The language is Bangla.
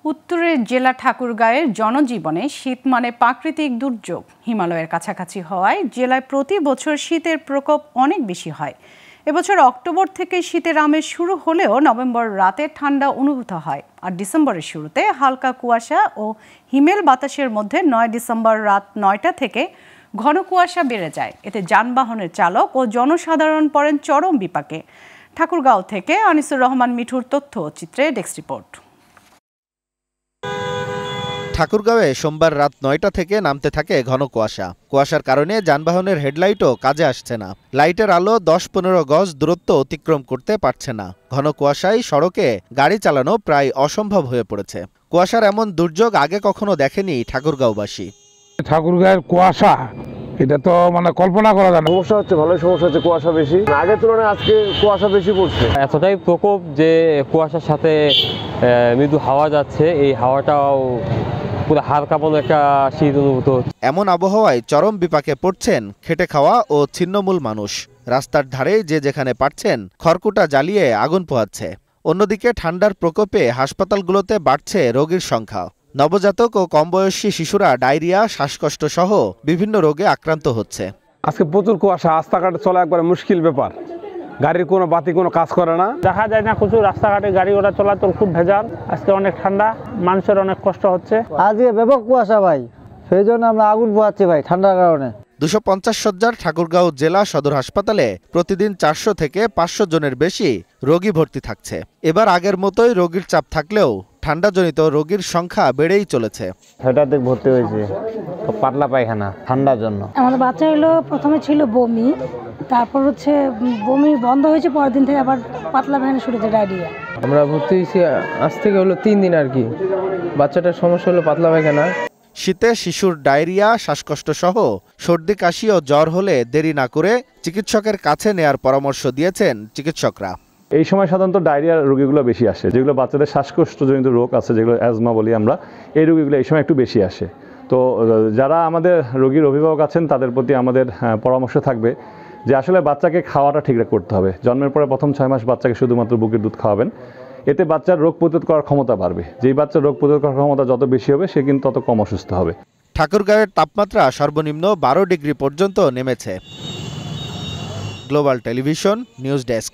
উত্তরের জেলা ঠাকুরগাঁয়ের জনজীবনে শীত মানে প্রাকৃতিক দুর্যোগ। হিমালয়ের কাছাকাছি হওয়ায় জেলায় প্রতি বছর শীতের প্রকোপ অনেক বেশি হয়। এবছর অক্টোবর থেকে শীতের আমেজ শুরু হলেও নভেম্বর রাতে ঠান্ডা অনুভূত হয়, আর ডিসেম্বরের শুরুতে হালকা কুয়াশা ও হিমেল বাতাসের মধ্যে ৯ ডিসেম্বর রাত ৯টা থেকে ঘন কুয়াশা বেড়ে যায়। এতে যানবাহনের চালক ও জনসাধারণ পড়েন চরম বিপাকে। ঠাকুরগাঁও থেকে আনিসুর রহমান মিঠুর তথ্য চিত্রে ডেস্ক রিপোর্ট। ঠাকুরগাঁওয়ে সোমবার রাত ৯টা থেকে নামতে থাকে ঘন কুয়াশা। কুয়াশার কারণে যানবাহনের হেডলাইটও কাজে আসছে না। লাইটের আলো ১০-১৫ গজ দূরত্ব অতিক্রম করতে পারছে না। ঘন কুয়াশায় সড়কে গাড়ি চালানো প্রায় অসম্ভব হয়ে পড়েছে। কুয়াশার এমন দুর্যোগ আগে কখনো দেখেনি ঠাকুরগাঁওবাসী। ঠাকুরগাঁয়ের কুয়াশা, এটা তো কল্পনা করা যায় না। সমস্যা হচ্ছে, ভালো সমস্যা হচ্ছে, কুয়াশা বেশি। আগের তুলনায় আজকে কুয়াশা বেশি পড়ছে। এতটাই প্রকোপ যে কুয়াশার সাথে মৃদু হাওয়া যাচ্ছে, এই হাওয়াটাও পুরো হাড় কাঁপানো একটা শীত অনুভূত হচ্ছে। এমন আবহাওয়ায় চরম বিপাকে পড়ছেন খেটে খাওয়া ও ছিন্নমূল মানুষ। রাস্তার ধারে যে যেখানে পারছেন খড়কুটা জ্বালিয়ে আগুন পোহাচ্ছে। অন্যদিকে ঠান্ডার প্রকোপে হাসপাতালগুলোতে বাড়ছে রোগীর সংখ্যা। নবজাতক ও কমবয়সী শিশুরা ডায়রিয়া, শ্বাসকষ্ট সহ বিভিন্ন রোগে আক্রান্ত হচ্ছে। আজকে প্রচুর কুয়াশা, রাস্তাঘাটে চলা একবারে মুশকিল ব্যাপার। গাড়ির কোনো বাতি কোনো কাজ করে না, দেখা যায় না কিছু। রাস্তাঘাটে গাড়ি ঘোড়া চলাচল খুব ভেজাল। আজকে অনেক ঠান্ডা, মানুষের অনেক কষ্ট হচ্ছে। আজকে ব্যাপক কুয়াশা ভাই, সেই জন্য আমরা আগুন পোহাচ্ছি ভাই ঠান্ডার কারণে। ২৫০ শয্যার ঠাকুরগাঁও জেলা সদর হাসপাতালে প্রতিদিন ৪০০ থেকে ৫০০ জনের বেশি রোগী ভর্তি থাকছে। এবার আগের মতোই রোগীর চাপ থাকলেও ঠান্ডাজনিত রোগীর সংখ্যা বেড়েই চলেছে। সেটাতে ভর্তি হয়েছে পাতলা পায়খানা ঠান্ডার জন্য। আমাদের বাচ্চা হলো প্রথমে ছিল বমি, তারপর হচ্ছে বমি বন্ধ হয়েছে, পরের দিন থেকে আবার পাতলা পায়খানা শুরু হয়েছে, ডায়রিয়া। আমরা ভর্তি হয়েছি আজ থেকে হলো ৩ দিন আর কি। বাচ্চাটার সমস্যা হলো পাতলা পায়খানা। শীতে শিশুর ডায়রিয়া, শ্বাসকষ্ট সহ সর্দি, কাশি ও জ্বর হলে দেরি না করে চিকিৎসকের কাছে নেয়ার পরামর্শ দিয়েছেন চিকিৎসকরা। এই সময় সাধারণত ডায়রিয়ার রোগীগুলো বেশি আসে, যেগুলো বাচ্চাদের শ্বাসকষ্টজনিত রোগ আছে, যেগুলো অ্যাজমা বলি আমরা, এই রোগীগুলো এই সময় একটু বেশি আসে। তো যারা আমাদের রোগীর অভিভাবক আছেন তাদের প্রতি আমাদের পরামর্শ থাকবে যে আসলে বাচ্চাকে খাওয়াটা ঠিক করতে হবে। জন্মের পরে প্রথম ৬ মাস বাচ্চাকে শুধুমাত্র বুকের দুধ খাওয়াবেন, এতে বাচ্চার রোগ প্রতিরোধ করার ক্ষমতা বাড়বে। যেই বাচ্চার রোগ প্রতিরোধ করার ক্ষমতা যত বেশি হবে সে কিন্তু তত কম অসুস্থ হবে। ঠাকুরগাঁয়ের তাপমাত্রা সর্বনিম্ন ১২ ডিগ্রি পর্যন্ত নেমেছে। Global television news desk.